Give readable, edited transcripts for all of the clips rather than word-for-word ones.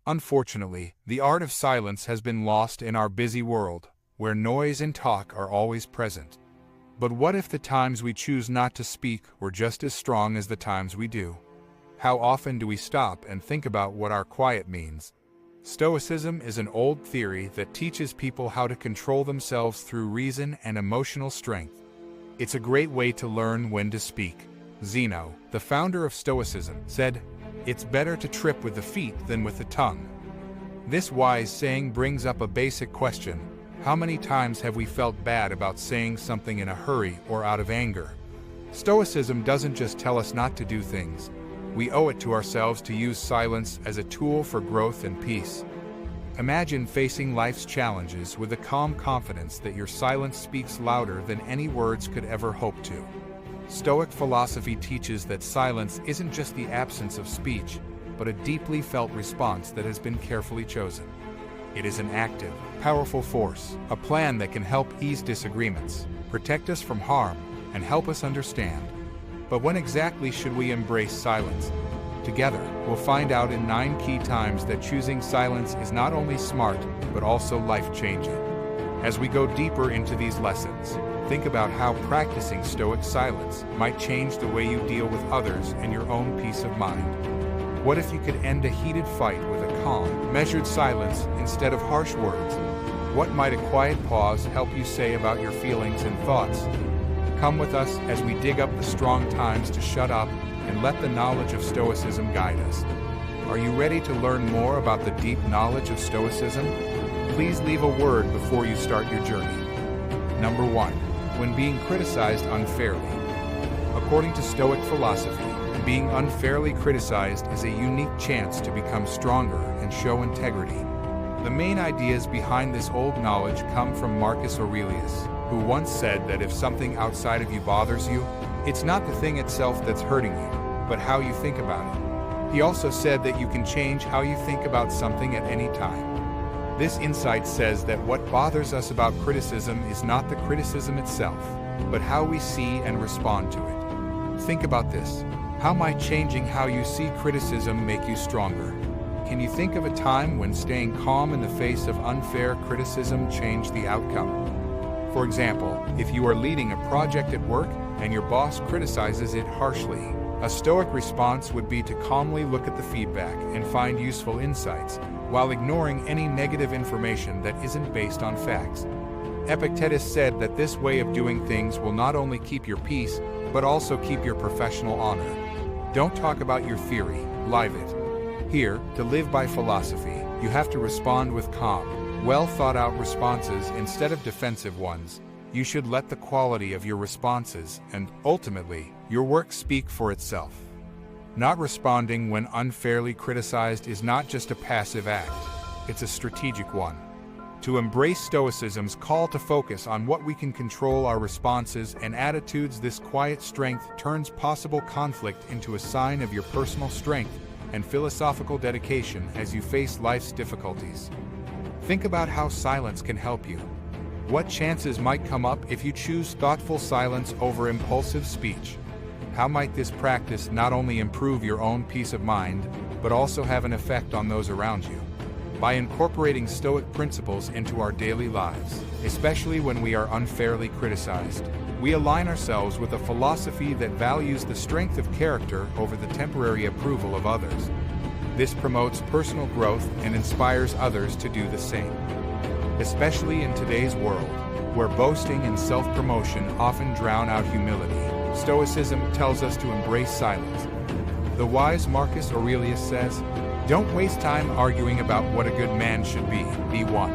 Unfortunately, the art of silence has been lost in our busy world, where noise and talk are always present. But what if the times we choose not to speak were just as strong as the times we do? How often do we stop and think about what our quiet means? Stoicism is an old theory that teaches people how to control themselves through reason and emotional strength. It's a great way to learn when to speak. Zeno, the founder of Stoicism, said, "It's better to trip with the feet than with the tongue." This wise saying brings up a basic question: how many times have we felt bad about saying something in a hurry or out of anger? Stoicism doesn't just tell us not to do things. We owe it to ourselves to use silence as a tool for growth and peace. Imagine facing life's challenges with a calm confidence that your silence speaks louder than any words could ever hope to. Stoic philosophy teaches that silence isn't just the absence of speech, but a deeply felt response that has been carefully chosen. It is an active, powerful force, a plan that can help ease disagreements, protect us from harm, and help us understand. But when exactly should we embrace silence? Together, we'll find out in 9 key times that choosing silence is not only smart, but also life-changing. As we go deeper into these lessons, think about how practicing Stoic silence might change the way you deal with others and your own peace of mind. What if you could end a heated fight with a calm, measured silence instead of harsh words? What might a quiet pause help you say about your feelings and thoughts? Come with us as we dig up the strong times to shut up and let the knowledge of Stoicism guide us. Are you ready to learn more about the deep knowledge of Stoicism? Please leave a word before you start your journey. Number 1. When being criticized unfairly. According to Stoic philosophy, being unfairly criticized is a unique chance to become stronger and show integrity. The main ideas behind this old knowledge come from Marcus Aurelius, who once said that if something outside of you bothers you, it's not the thing itself that's hurting you, but how you think about it. He also said that you can change how you think about something at any time. This insight says that what bothers us about criticism is not the criticism itself, but how we see and respond to it. Think about this. How might changing how you see criticism make you stronger? Can you think of a time when staying calm in the face of unfair criticism changed the outcome? For example, if you are leading a project at work and your boss criticizes it harshly, a Stoic response would be to calmly look at the feedback and find useful insights, while ignoring any negative information that isn't based on facts. Epictetus said that this way of doing things will not only keep your peace, but also keep your professional honor. Don't talk about your theory, live it. Here, to live by philosophy, you have to respond with calm, well-thought-out responses instead of defensive ones. You should let the quality of your responses and, ultimately, your work speak for itself. Not responding when unfairly criticized is not just a passive act, it's a strategic one. To embrace Stoicism's call to focus on what we can control our responses and attitudes, this quiet strength turns possible conflict into a sign of your personal strength and philosophical dedication as you face life's difficulties. Think about how silence can help you. What chances might come up if you choose thoughtful silence over impulsive speech? How might this practice not only improve your own peace of mind, but also have an effect on those around you? By incorporating Stoic principles into our daily lives, especially when we are unfairly criticized, we align ourselves with a philosophy that values the strength of character over the temporary approval of others. This promotes personal growth and inspires others to do the same. Especially in today's world, where boasting and self-promotion often drown out humility, Stoicism tells us to embrace silence. The wise Marcus Aurelius says, "Don't waste time arguing about what a good man should be one."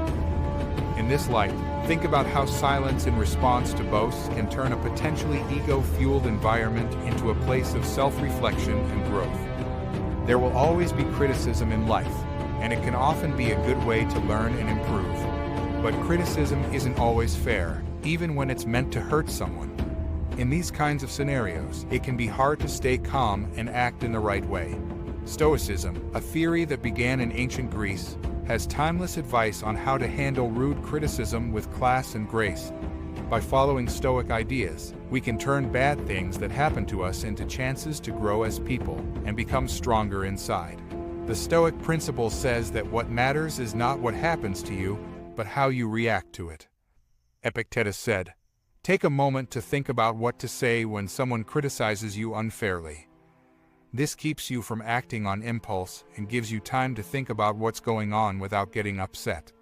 In this light, think about how silence in response to boasts can turn a potentially ego-fueled environment into a place of self-reflection and growth. There will always be criticism in life, and it can often be a good way to learn and improve. But criticism isn't always fair, even when it's meant to hurt someone. In these kinds of scenarios, it can be hard to stay calm and act in the right way. Stoicism, a theory that began in ancient Greece, has timeless advice on how to handle rude criticism with class and grace. By following Stoic ideas, we can turn bad things that happen to us into chances to grow as people and become stronger inside. The Stoic principle says that what matters is not what happens to you, but how you react to it. Epictetus said, "Take a moment to think about what to say when someone criticizes you unfairly. This keeps you from acting on impulse and gives you time to think about what's going on without getting upset.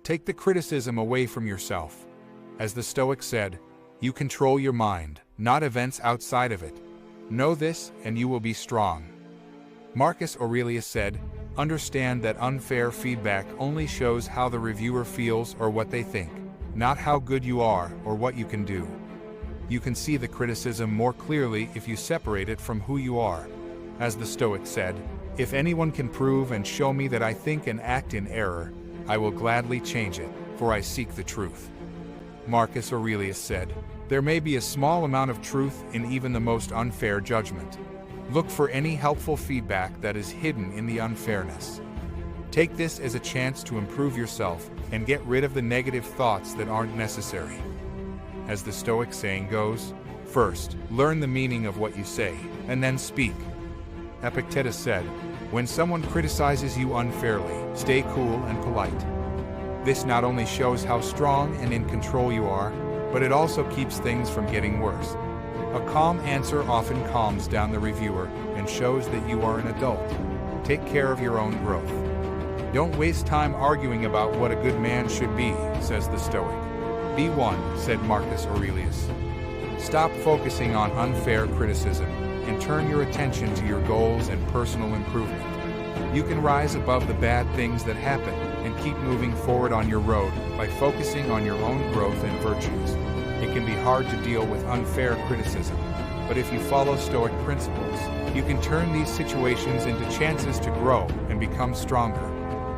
Take the criticism away from yourself. As the Stoic said, you control your mind, not events outside of it. Know this, and you will be strong." Marcus Aurelius said, "Understand that unfair feedback only shows how the reviewer feels or what they think, not how good you are or what you can do. You can see the criticism more clearly if you separate it from who you are." As the Stoic said, "If anyone can prove and show me that I think and act in error, I will gladly change it, for I seek the truth." Marcus Aurelius said, "There may be a small amount of truth in even the most unfair judgment. Look for any helpful feedback that is hidden in the unfairness. Take this as a chance to improve yourself and get rid of the negative thoughts that aren't necessary." As the Stoic saying goes, "First, learn the meaning of what you say, and then speak." Epictetus said, "When someone criticizes you unfairly, stay cool and polite. This not only shows how strong and in control you are, but it also keeps things from getting worse. A calm answer often calms down the reviewer and shows that you are an adult. Take care of your own growth. Don't waste time arguing about what a good man should be," says the Stoic. "Be one," said Marcus Aurelius. Stop focusing on unfair criticism and turn your attention to your goals and personal improvement. You can rise above the bad things that happen and keep moving forward on your road by focusing on your own growth and virtues. It can be hard to deal with unfair criticism, but if you follow Stoic principles, you can turn these situations into chances to grow and become stronger.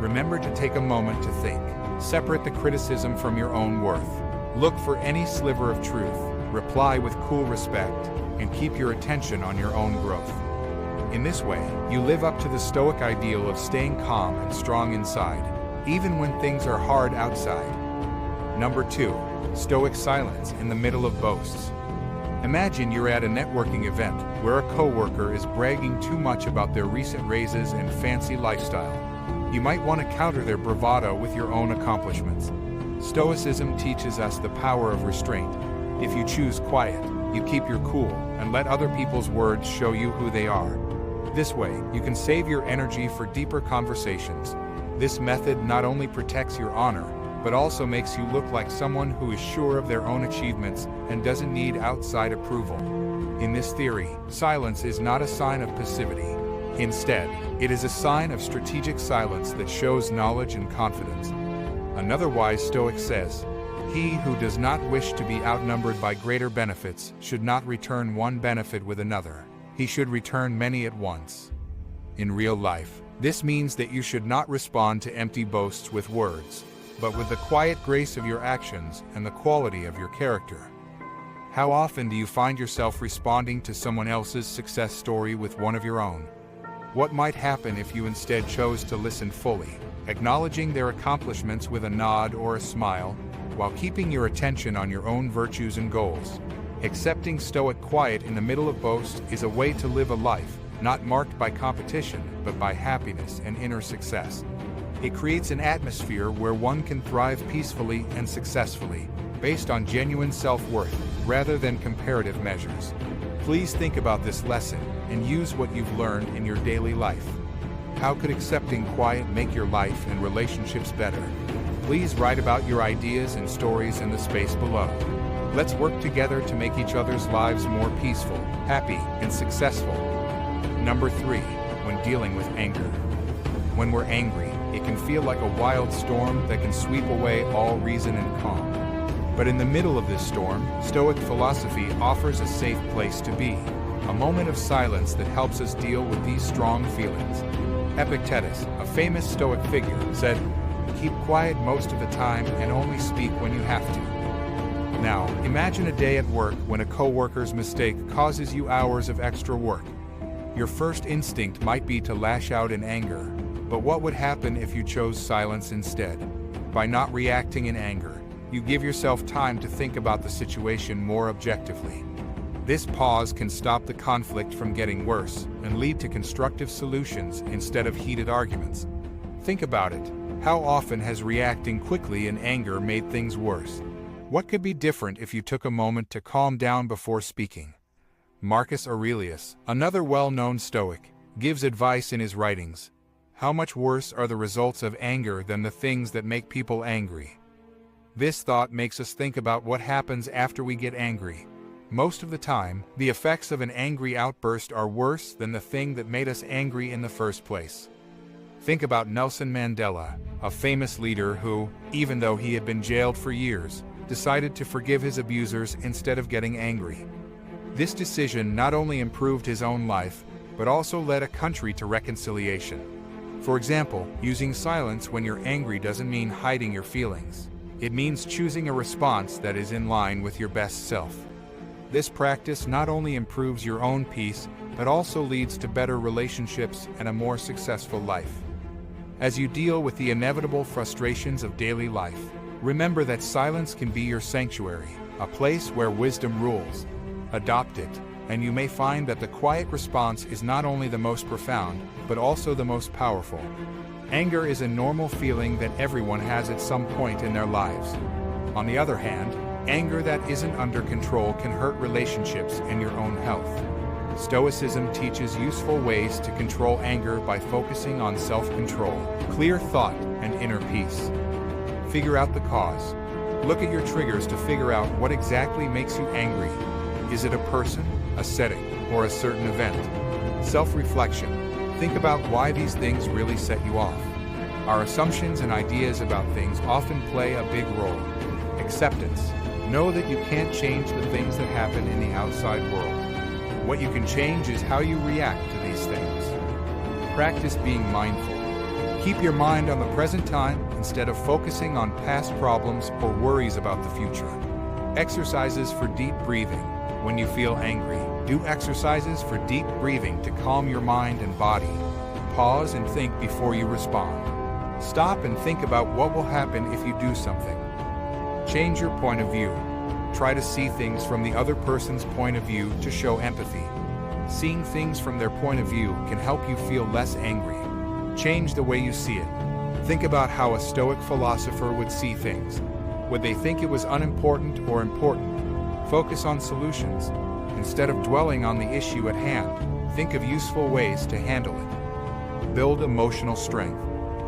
Remember to take a moment to think. Separate the criticism from your own worth. Look for any sliver of truth, reply with cool respect, and keep your attention on your own growth. In this way, you live up to the Stoic ideal of staying calm and strong inside, even when things are hard outside. Number 2. Stoic silence in the middle of boasts. Imagine you're at a networking event where a coworker is bragging too much about their recent raises and fancy lifestyle. You might want to counter their bravado with your own accomplishments. Stoicism teaches us the power of restraint. If you choose quiet, you keep your cool and let other people's words show you who they are. This way, you can save your energy for deeper conversations. This method not only protects your honor, but also makes you look like someone who is sure of their own achievements and doesn't need outside approval. In this theory, silence is not a sign of passivity. Instead, it is a sign of strategic silence that shows knowledge and confidence. Another wise Stoic says, "He who does not wish to be outnumbered by greater benefits should not return one benefit with another. He should return many at once." In real life, this means that you should not respond to empty boasts with words, but with the quiet grace of your actions and the quality of your character. How often do you find yourself responding to someone else's success story with one of your own? What might happen if you instead chose to listen fully, acknowledging their accomplishments with a nod or a smile, while keeping your attention on your own virtues and goals? Accepting Stoic quiet in the middle of boast is a way to live a life not marked by competition, but by happiness and inner success. It creates an atmosphere where one can thrive peacefully and successfully, based on genuine self-worth, rather than comparative measures. Please think about this lesson and use what you've learned in your daily life. How could accepting quiet make your life and relationships better? Please write about your ideas and stories in the space below. Let's work together to make each other's lives more peaceful, happy, and successful. Number 3. When dealing with anger. When we're angry, it can feel like a wild storm that can sweep away all reason and calm. But in the middle of this storm, Stoic philosophy offers a safe place to be, a moment of silence that helps us deal with these strong feelings. Epictetus, a famous Stoic figure, said, "Keep quiet most of the time and only speak when you have to." Now, imagine a day at work when a coworker's mistake causes you hours of extra work. Your first instinct might be to lash out in anger, but what would happen if you chose silence instead? By not reacting in anger, you give yourself time to think about the situation more objectively. This pause can stop the conflict from getting worse and lead to constructive solutions instead of heated arguments. Think about it. How often has reacting quickly in anger made things worse? What could be different if you took a moment to calm down before speaking? Marcus Aurelius, another well-known Stoic, gives advice in his writings. How much worse are the results of anger than the things that make people angry? This thought makes us think about what happens after we get angry. Most of the time, the effects of an angry outburst are worse than the thing that made us angry in the first place. Think about Nelson Mandela, a famous leader who, even though he had been jailed for years, decided to forgive his abusers instead of getting angry. This decision not only improved his own life, but also led a country to reconciliation. For example, using silence when you're angry doesn't mean hiding your feelings. It means choosing a response that is in line with your best self. This practice not only improves your own peace, but also leads to better relationships and a more successful life. As you deal with the inevitable frustrations of daily life, remember that silence can be your sanctuary, a place where wisdom rules. Adopt it, and you may find that the quiet response is not only the most profound, but also the most powerful. Anger is a normal feeling that everyone has at some point in their lives. On the other hand, anger that isn't under control can hurt relationships and your own health. Stoicism teaches useful ways to control anger by focusing on self-control, clear thought, and inner peace. Figure out the cause. Look at your triggers to figure out what exactly makes you angry. Is it a person, a setting, or a certain event? Self-reflection. Think about why these things really set you off. Our assumptions and ideas about things often play a big role. Acceptance. Know that you can't change the things that happen in the outside world. What you can change is how you react to these things. Practice being mindful. Keep your mind on the present time instead of focusing on past problems or worries about the future. Exercises for deep breathing. When you feel angry, do exercises for deep breathing to calm your mind and body. Pause and think before you respond. Stop and think about what will happen if you do something. Change your point of view. Try to see things from the other person's point of view to show empathy. Seeing things from their point of view can help you feel less angry. Change the way you see it. Think about how a Stoic philosopher would see things. Would they think it was unimportant or important? Focus on solutions. Instead of dwelling on the issue at hand, think of useful ways to handle it. Build emotional strength.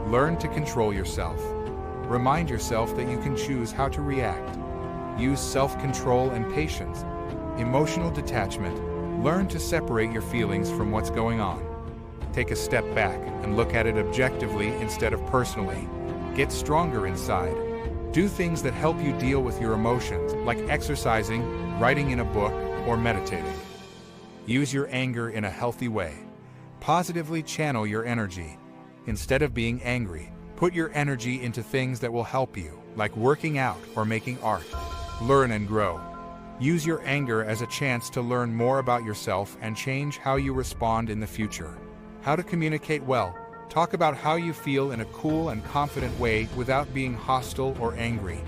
Learn to control yourself. Remind yourself that you can choose how to react. Use self-control and patience. Emotional detachment. Learn to separate your feelings from what's going on. Take a step back and look at it objectively instead of personally. Get stronger inside. Do things that help you deal with your emotions, like exercising, writing in a book, or meditating. Use your anger in a healthy way. Positively channel your energy. Instead of being angry, put your energy into things that will help you, like working out or making art. Learn and grow. Use your anger as a chance to learn more about yourself and change how you respond in the future. How to communicate well. Talk about how you feel in a cool and confident way without being hostile or angry.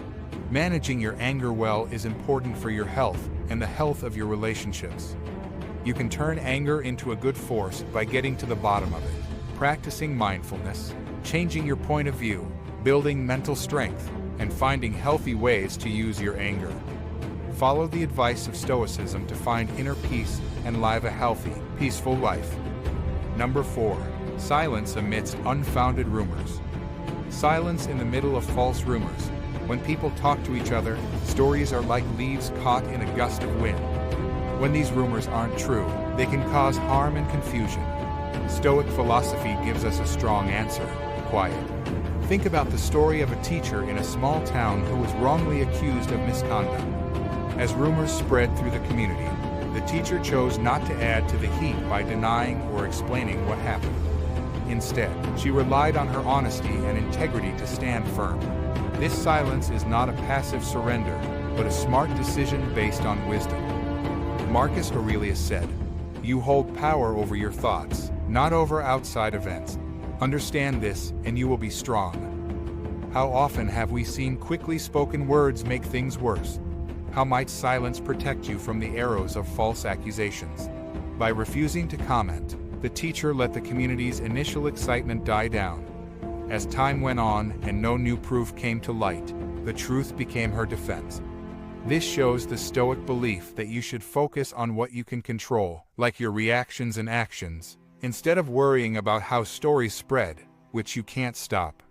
Managing your anger well is important for your health and the health of your relationships. You can turn anger into a good force by getting to the bottom of it. Practicing mindfulness, changing your point of view, building mental strength, and finding healthy ways to use your anger. Follow the advice of Stoicism to find inner peace and live a healthy, peaceful life. Number 4. Silence amidst unfounded rumors. Silence in the middle of false rumors. When people talk to each other, stories are like leaves caught in a gust of wind. When these rumors aren't true, they can cause harm and confusion. Stoic philosophy gives us a strong answer: quiet. Think about the story of a teacher in a small town who was wrongly accused of misconduct. As rumors spread through the community, the teacher chose not to add to the heat by denying or explaining what happened. Instead, she relied on her honesty and integrity to stand firm. This silence is not a passive surrender, but a smart decision based on wisdom. Marcus Aurelius said, "You hold power over your thoughts, not over outside events. Understand this, and you will be strong." How often have we seen quickly spoken words make things worse? How might silence protect you from the arrows of false accusations? By refusing to comment, the teacher let the community's initial excitement die down. As time went on and no new proof came to light, the truth became her defense. This shows the Stoic belief that you should focus on what you can control, like your reactions and actions, instead of worrying about how stories spread, which you can't stop.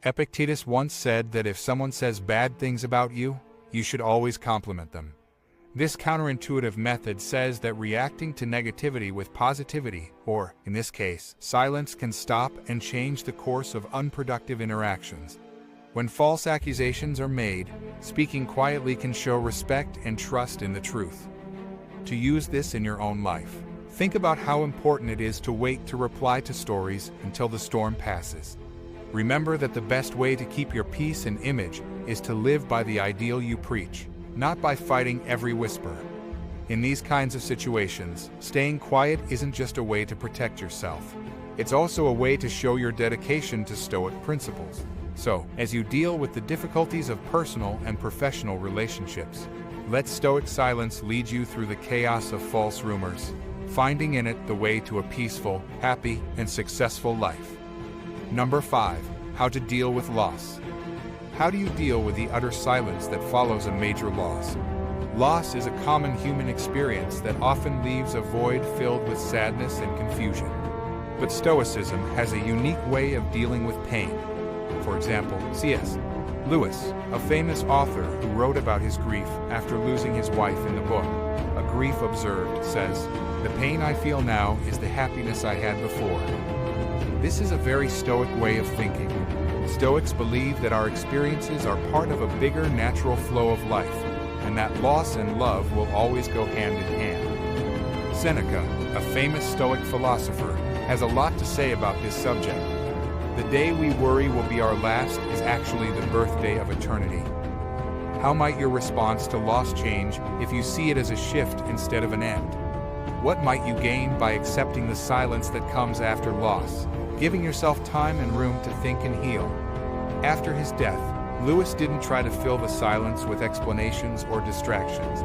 Epictetus once said that if someone says bad things about you, you should always compliment them. This counterintuitive method says that reacting to negativity with positivity, or, in this case, silence, can stop and change the course of unproductive interactions. When false accusations are made, speaking quietly can show respect and trust in the truth. To use this in your own life, think about how important it is to wait to reply to stories until the storm passes. Remember that the best way to keep your peace and image is to live by the ideal you preach, not by fighting every whisper. In these kinds of situations, staying quiet isn't just a way to protect yourself. It's also a way to show your dedication to Stoic principles. So, as you deal with the difficulties of personal and professional relationships, let Stoic silence lead you through the chaos of false rumors, finding in it the way to a peaceful, happy, and successful life. Number 5. How to deal with loss. How do you deal with the utter silence that follows a major loss? Loss is a common human experience that often leaves a void filled with sadness and confusion. But Stoicism has a unique way of dealing with pain. For example, C.S. Lewis, a famous author who wrote about his grief after losing his wife in the book, A Grief Observed, says, "The pain I feel now is the happiness I had before." This is a very Stoic way of thinking. Stoics believe that our experiences are part of a bigger natural flow of life, and that loss and love will always go hand in hand. Seneca, a famous Stoic philosopher, has a lot to say about this subject. The day we worry will be our last is actually the birthday of eternity. How might your response to loss change if you see it as a shift instead of an end? What might you gain by accepting the silence that comes after loss, giving yourself time and room to think and heal? After his death, Lewis didn't try to fill the silence with explanations or distractions.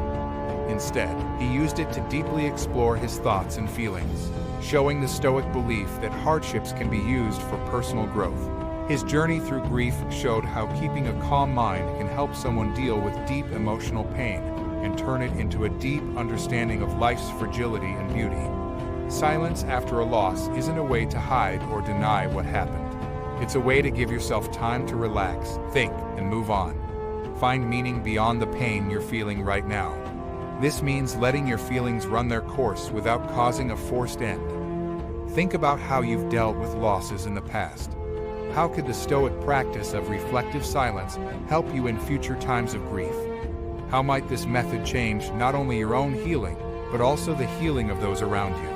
Instead, he used it to deeply explore his thoughts and feelings, showing the Stoic belief that hardships can be used for personal growth. His journey through grief showed how keeping a calm mind can help someone deal with deep emotional pain and turn it into a deep understanding of life's fragility and beauty. Silence after a loss isn't a way to hide or deny what happened. It's a way to give yourself time to relax, think, and move on. Find meaning beyond the pain you're feeling right now. This means letting your feelings run their course without causing a forced end. Think about how you've dealt with losses in the past. How could the Stoic practice of reflective silence help you in future times of grief? How might this method change not only your own healing, but also the healing of those around you?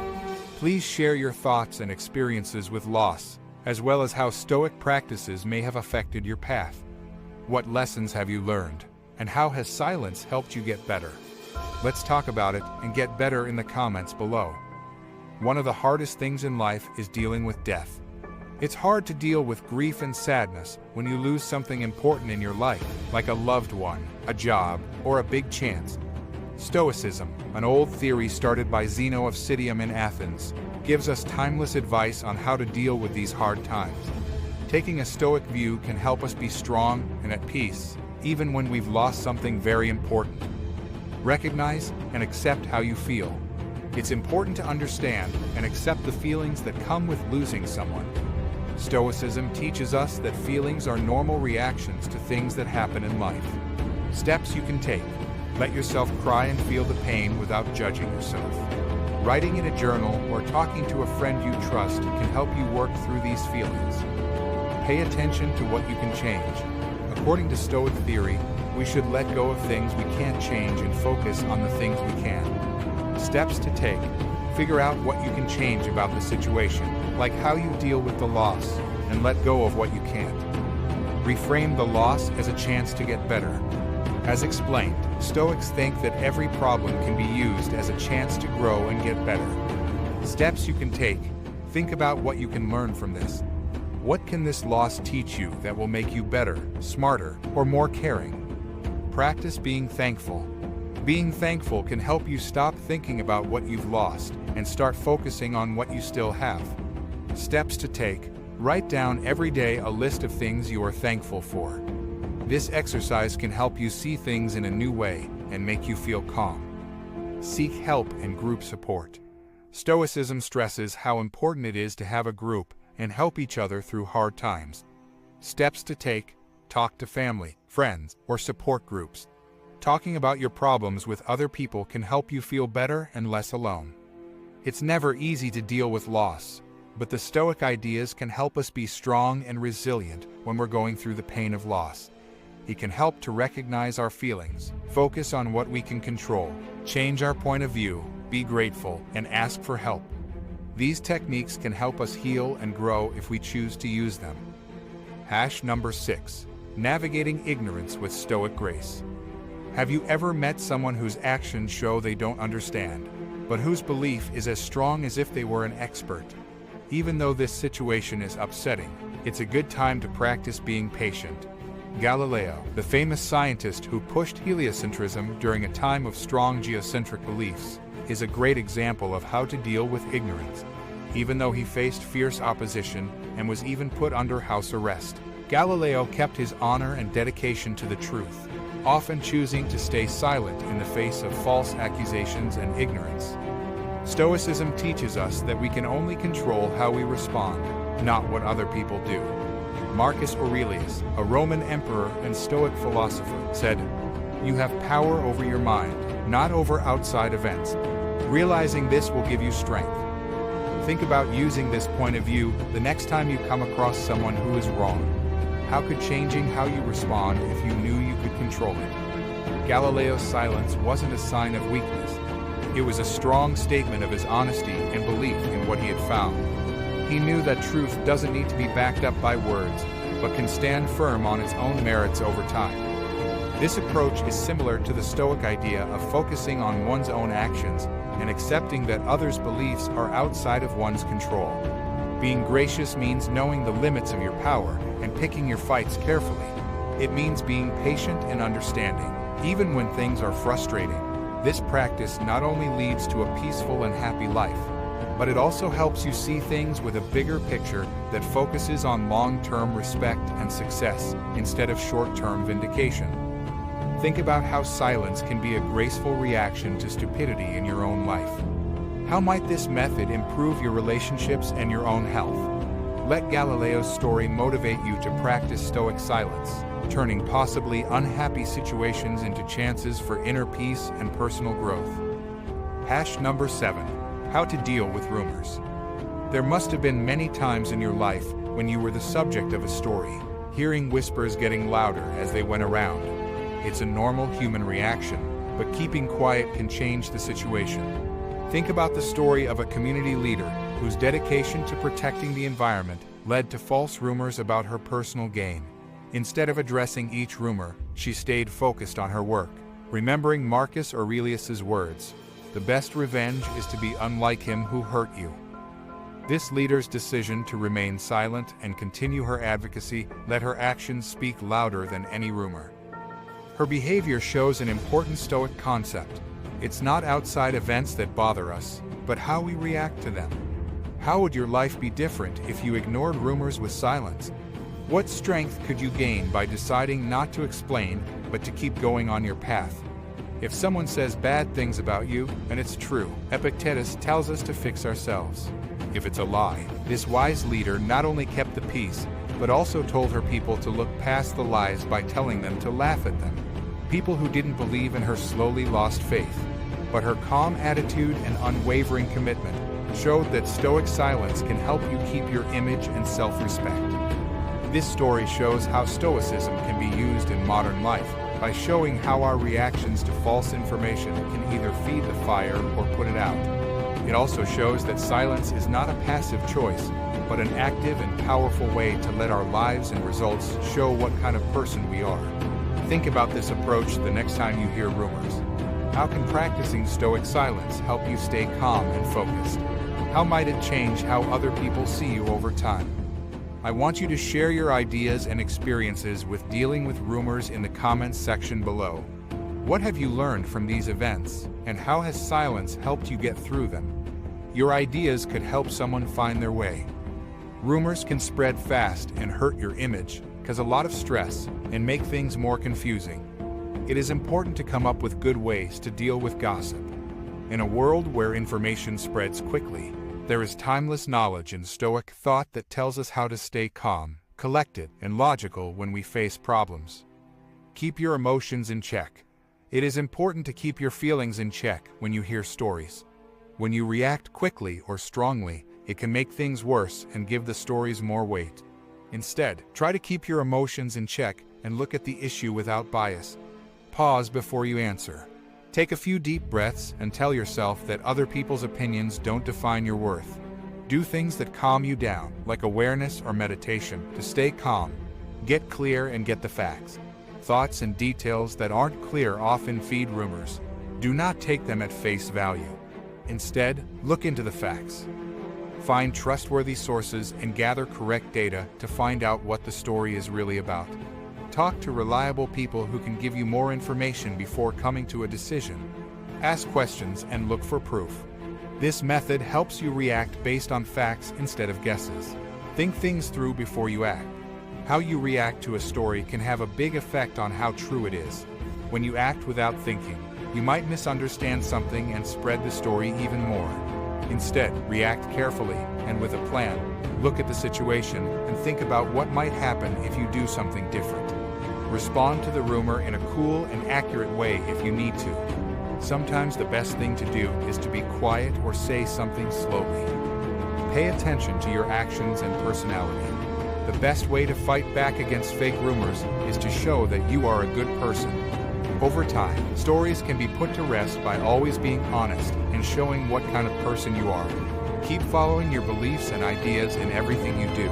Please share your thoughts and experiences with loss, as well as how Stoic practices may have affected your path. What lessons have you learned, and how has silence helped you get better? Let's talk about it and get better in the comments below. One of the hardest things in life is dealing with death. It's hard to deal with grief and sadness when you lose something important in your life, like a loved one, a job, or a big chance. Stoicism, an old theory started by Zeno of Citium in Athens, gives us timeless advice on how to deal with these hard times. Taking a Stoic view can help us be strong and at peace, even when we've lost something very important. Recognize and accept how you feel. It's important to understand and accept the feelings that come with losing someone. Stoicism teaches us that feelings are normal reactions to things that happen in life. Steps you can take. Let yourself cry and feel the pain without judging yourself. Writing in a journal or talking to a friend you trust can help you work through these feelings. Pay attention to what you can change. According to Stoic theory, we should let go of things we can't change and focus on the things we can. Steps to take. Figure out what you can change about the situation, like how you deal with the loss, and let go of what you can't. Reframe the loss as a chance to get better. As explained, Stoics think that every problem can be used as a chance to grow and get better. Steps you can take. Think about what you can learn from this. What can this loss teach you that will make you better, smarter, or more caring? Practice being thankful. Being thankful can help you stop thinking about what you've lost and start focusing on what you still have. Steps to take: write down every day a list of things you are thankful for. This exercise can help you see things in a new way and make you feel calm. Seek help and group support. Stoicism stresses how important it is to have a group and help each other through hard times. Steps to take: talk to family, friends, or support groups. Talking about your problems with other people can help you feel better and less alone. It's never easy to deal with loss, but the Stoic ideas can help us be strong and resilient when we're going through the pain of loss. It can help to recognize our feelings, focus on what we can control, change our point of view, be grateful, and ask for help. These techniques can help us heal and grow if we choose to use them. Number 6. Navigating ignorance with Stoic grace. Have you ever met someone whose actions show they don't understand, but whose belief is as strong as if they were an expert? Even though this situation is upsetting, it's a good time to practice being patient. Galileo, the famous scientist who pushed heliocentrism during a time of strong geocentric beliefs, is a great example of how to deal with ignorance. Even though he faced fierce opposition and was even put under house arrest, Galileo kept his honor and dedication to the truth, often choosing to stay silent in the face of false accusations and ignorance. Stoicism teaches us that we can only control how we respond, not what other people do. Marcus Aurelius, a Roman emperor and Stoic philosopher, said, "You have power over your mind, not over outside events. Realizing this will give you strength." Think about using this point of view the next time you come across someone who is wrong. How could changing how you respond if you knew you could control it? Galileo's silence wasn't a sign of weakness. It was a strong statement of his honesty and belief in what he had found. He knew that truth doesn't need to be backed up by words, but can stand firm on its own merits over time. This approach is similar to the Stoic idea of focusing on one's own actions and accepting that others' beliefs are outside of one's control. Being gracious means knowing the limits of your power and picking your fights carefully. It means being patient and understanding, even when things are frustrating. This practice not only leads to a peaceful and happy life, but it also helps you see things with a bigger picture that focuses on long-term respect and success instead of short-term vindication. Think about how silence can be a graceful reaction to stupidity in your own life. How might this method improve your relationships and your own health? Let Galileo's story motivate you to practice Stoic silence, turning possibly unhappy situations into chances for inner peace and personal growth. Number 7. How to deal with rumors. There must have been many times in your life when you were the subject of a story, hearing whispers getting louder as they went around. It's a normal human reaction, but keeping quiet can change the situation. Think about the story of a community leader whose dedication to protecting the environment led to false rumors about her personal gain. Instead of addressing each rumor, she stayed focused on her work, remembering Marcus Aurelius's words, "The best revenge is to be unlike him who hurt you." This leader's decision to remain silent and continue her advocacy let her actions speak louder than any rumor. Her behavior shows an important Stoic concept. It's not outside events that bother us, but how we react to them. How would your life be different if you ignored rumors with silence? What strength could you gain by deciding not to explain, but to keep going on your path? If someone says bad things about you, and it's true, Epictetus tells us to fix ourselves. If it's a lie, this wise leader not only kept the peace, but also told her people to look past the lies by telling them to laugh at them. People who didn't believe in her slowly lost faith, but her calm attitude and unwavering commitment showed that Stoic silence can help you keep your image and self-respect. This story shows how Stoicism can be used in modern life by showing how our reactions to false information can either feed the fire or put it out. It also shows that silence is not a passive choice, but an active and powerful way to let our lives and results show what kind of person we are. Think about this approach the next time you hear rumors. How can practicing Stoic silence help you stay calm and focused? How might it change how other people see you over time? I want you to share your ideas and experiences with dealing with rumors in the comments section below. What have you learned from these events, and how has silence helped you get through them? Your ideas could help someone find their way. Rumors can spread fast and hurt your image, cause a lot of stress, and make things more confusing. It is important to come up with good ways to deal with gossip. In a world where information spreads quickly, there is timeless knowledge in Stoic thought that tells us how to stay calm, collected, and logical when we face problems. Keep your emotions in check. It is important to keep your feelings in check when you hear stories. When you react quickly or strongly, it can make things worse and give the stories more weight. Instead, try to keep your emotions in check and look at the issue without bias. Pause before you answer. Take a few deep breaths and tell yourself that other people's opinions don't define your worth. Do things that calm you down, like awareness or meditation, to stay calm. Get clear and get the facts. Thoughts and details that aren't clear often feed rumors. Do not take them at face value. Instead, look into the facts. Find trustworthy sources and gather correct data to find out what the story is really about. Talk to reliable people who can give you more information before coming to a decision. Ask questions and look for proof. This method helps you react based on facts instead of guesses. Think things through before you act. How you react to a story can have a big effect on how true it is. When you act without thinking, you might misunderstand something and spread the story even more. Instead, react carefully and with a plan. Look at the situation and think about what might happen if you do something different. Respond to the rumor in a cool and accurate way if you need to. Sometimes the best thing to do is to be quiet or say something slowly. Pay attention to your actions and personality. The best way to fight back against fake rumors is to show that you are a good person. Over time, stories can be put to rest by always being honest and showing what kind of person you are. Keep following your beliefs and ideas in everything you do.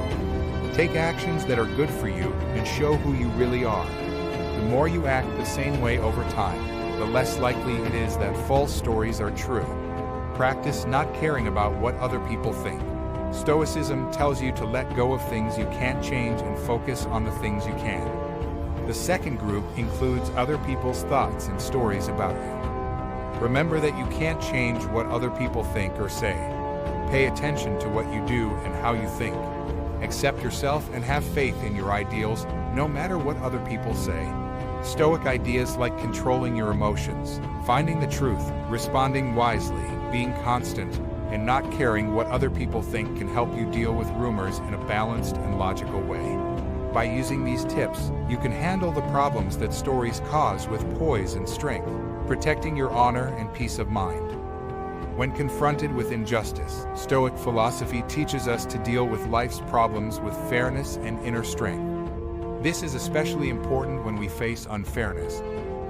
Take actions that are good for you and show who you really are. The more you act the same way over time, the less likely it is that false stories are true. Practice not caring about what other people think. Stoicism tells you to let go of things you can't change and focus on the things you can. The second group includes other people's thoughts and stories about you. Remember that you can't change what other people think or say. Pay attention to what you do and how you think. Accept yourself and have faith in your ideals, no matter what other people say. Stoic ideas like controlling your emotions, finding the truth, responding wisely, being constant, and not caring what other people think can help you deal with rumors in a balanced and logical way. By using these tips, you can handle the problems that stories cause with poise and strength, protecting your honor and peace of mind. When confronted with injustice, Stoic philosophy teaches us to deal with life's problems with fairness and inner strength. This is especially important when we face unfairness.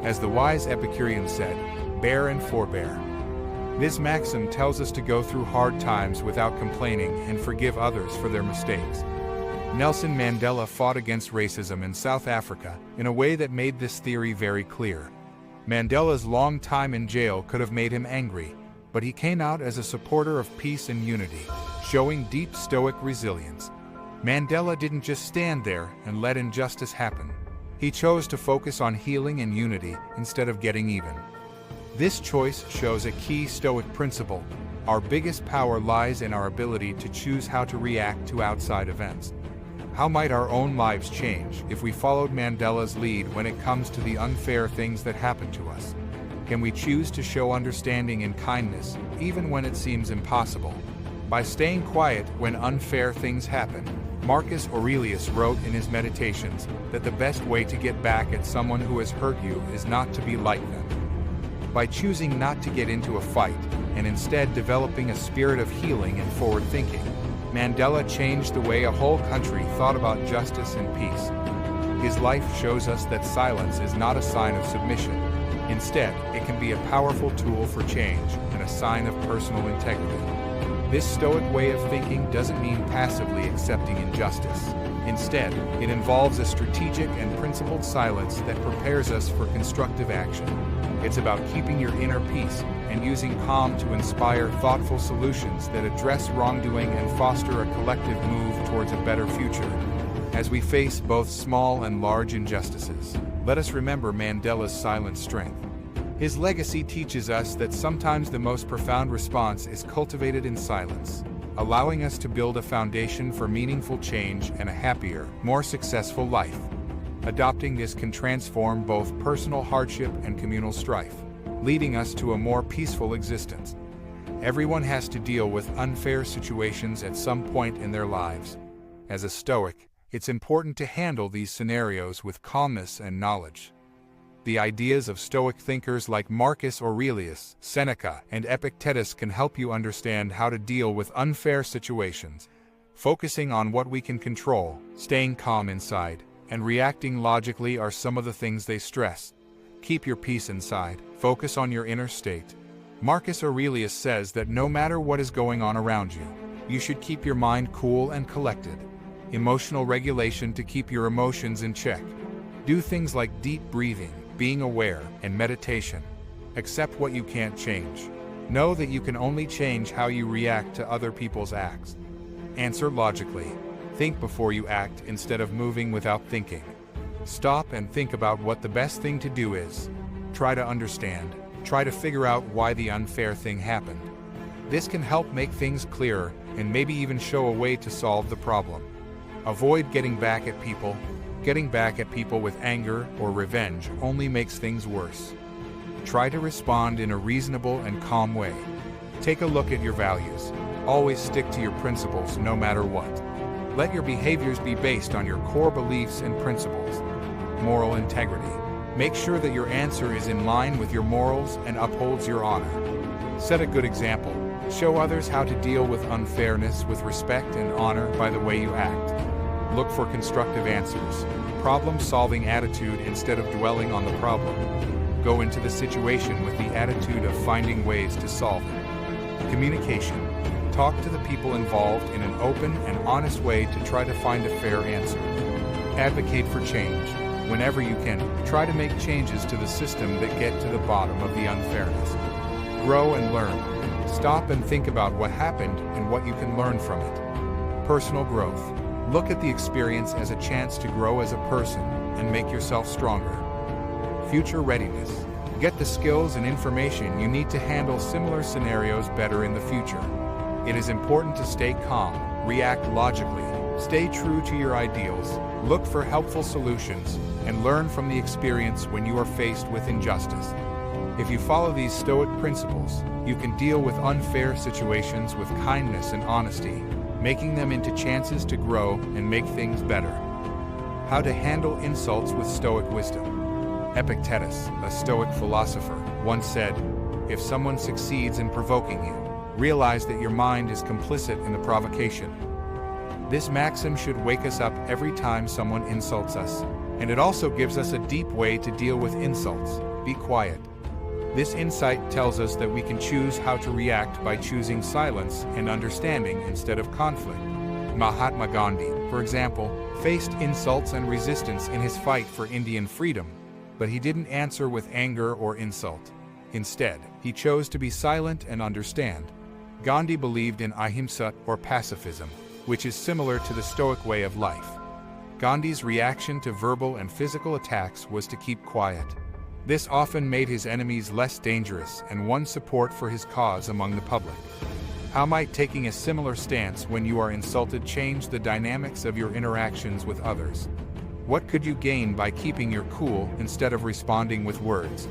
As the wise Epicurean said, "Bear and forbear." This maxim tells us to go through hard times without complaining and forgive others for their mistakes. Nelson Mandela fought against racism in South Africa in a way that made this theory very clear. Mandela's long time in jail could have made him angry, but he came out as a supporter of peace and unity, showing deep Stoic resilience. Mandela didn't just stand there and let injustice happen. He chose to focus on healing and unity instead of getting even. This choice shows a key Stoic principle. Our biggest power lies in our ability to choose how to react to outside events. How might our own lives change if we followed Mandela's lead when it comes to the unfair things that happen to us? Can we choose to show understanding and kindness, even when it seems impossible? By staying quiet when unfair things happen, Marcus Aurelius wrote in his Meditations that the best way to get back at someone who has hurt you is not to be like them. By choosing not to get into a fight, and instead developing a spirit of healing and forward thinking, Mandela changed the way a whole country thought about justice and peace. His life shows us that silence is not a sign of submission. Instead, it can be a powerful tool for change and a sign of personal integrity. This Stoic way of thinking doesn't mean passively accepting injustice. Instead, it involves a strategic and principled silence that prepares us for constructive action. It's about keeping your inner peace and using calm to inspire thoughtful solutions that address wrongdoing and foster a collective move towards a better future. As we face both small and large injustices, let us remember Mandela's silent strength. His legacy teaches us that sometimes the most profound response is cultivated in silence, allowing us to build a foundation for meaningful change and a happier, more successful life. Adopting this can transform both personal hardship and communal strife, leading us to a more peaceful existence. Everyone has to deal with unfair situations at some point in their lives. As a Stoic, it's important to handle these scenarios with calmness and knowledge. The ideas of Stoic thinkers like Marcus Aurelius, Seneca, and Epictetus can help you understand how to deal with unfair situations. Focusing on what we can control, staying calm inside, and reacting logically are some of the things they stress. Keep your peace inside, focus on your inner state. Marcus Aurelius says that no matter what is going on around you, you should keep your mind cool and collected. Emotional regulation to keep your emotions in check. Do things like deep breathing, being aware, and meditation. Accept what you can't change. Know that you can only change how you react to other people's acts. Answer logically. Think before you act instead of moving without thinking. Stop and think about what the best thing to do is. Try to understand. Try to figure out why the unfair thing happened. This can help make things clearer and maybe even show a way to solve the problem. Avoid getting back at people. Getting back at people with anger or revenge only makes things worse. Try to respond in a reasonable and calm way. Take a look at your values. Always stick to your principles no matter what. Let your behaviors be based on your core beliefs and principles. Moral integrity. Make sure that your answer is in line with your morals and upholds your honor. Set a good example. Show others how to deal with unfairness with respect and honor by the way you act. Look for constructive answers. Problem-solving attitude instead of dwelling on the problem. Go into the situation with the attitude of finding ways to solve it. Communication. Talk to the people involved in an open and honest way to try to find a fair answer. Advocate for change. Whenever you can, try to make changes to the system that get to the bottom of the unfairness. Grow and learn. Stop and think about what happened and what you can learn from it. Personal growth. Look at the experience as a chance to grow as a person and make yourself stronger. Future readiness. Get the skills and information you need to handle similar scenarios better in the future. It is important to stay calm, react logically, stay true to your ideals, look for helpful solutions, and learn from the experience when you are faced with injustice. If you follow these Stoic principles, you can deal with unfair situations with kindness and honesty, making them into chances to grow and make things better. How to handle insults with Stoic wisdom. Epictetus, a Stoic philosopher, once said, "If someone succeeds in provoking you, realize that your mind is complicit in the provocation." This maxim should wake us up every time someone insults us, and it also gives us a deep way to deal with insults. Be quiet. This insight tells us that we can choose how to react by choosing silence and understanding instead of conflict. Mahatma Gandhi, for example, faced insults and resistance in his fight for Indian freedom, but he didn't answer with anger or insult. Instead, he chose to be silent and understand. Gandhi believed in ahimsa or pacifism, which is similar to the Stoic way of life. Gandhi's reaction to verbal and physical attacks was to keep quiet. This often made his enemies less dangerous and won support for his cause among the public. How might taking a similar stance when you are insulted change the dynamics of your interactions with others? What could you gain by keeping your cool instead of responding with words?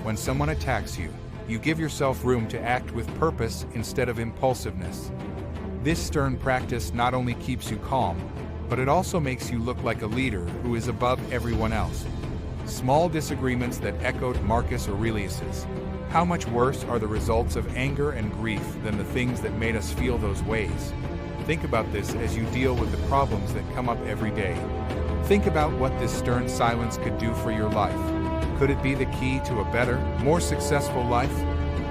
When someone attacks you, you give yourself room to act with purpose instead of impulsiveness. This stern practice not only keeps you calm, but it also makes you look like a leader who is above everyone else. Small disagreements that echoed Marcus Aurelius's, "How much worse are the results of anger and grief than the things that made us feel those ways?" Think about this as you deal with the problems that come up every day. Think about what this stern silence could do for your life. Could it be the key to a better, more successful life?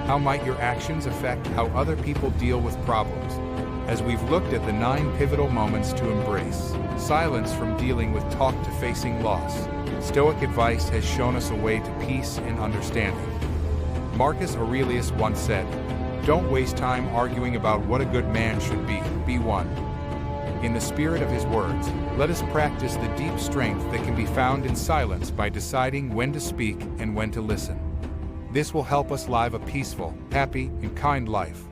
How might your actions affect how other people deal with problems? As we've looked at the 9 pivotal moments to embrace, silence from dealing with talk to facing loss, Stoic advice has shown us a way to peace and understanding. Marcus Aurelius once said, "Don't waste time arguing about what a good man should be one." In the spirit of his words, let us practice the deep strength that can be found in silence by deciding when to speak and when to listen. This will help us live a peaceful, happy, and kind life.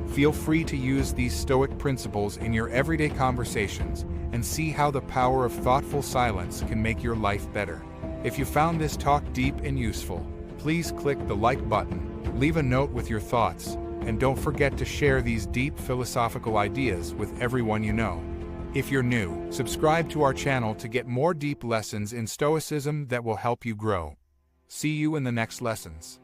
Feel free to use these Stoic principles in your everyday conversations and see how the power of thoughtful silence can make your life better. If you found this talk deep and useful, please click the like button, leave a note with your thoughts, and don't forget to share these deep philosophical ideas with everyone you know. If you're new, subscribe to our channel to get more deep lessons in Stoicism that will help you grow. See you in the next lessons.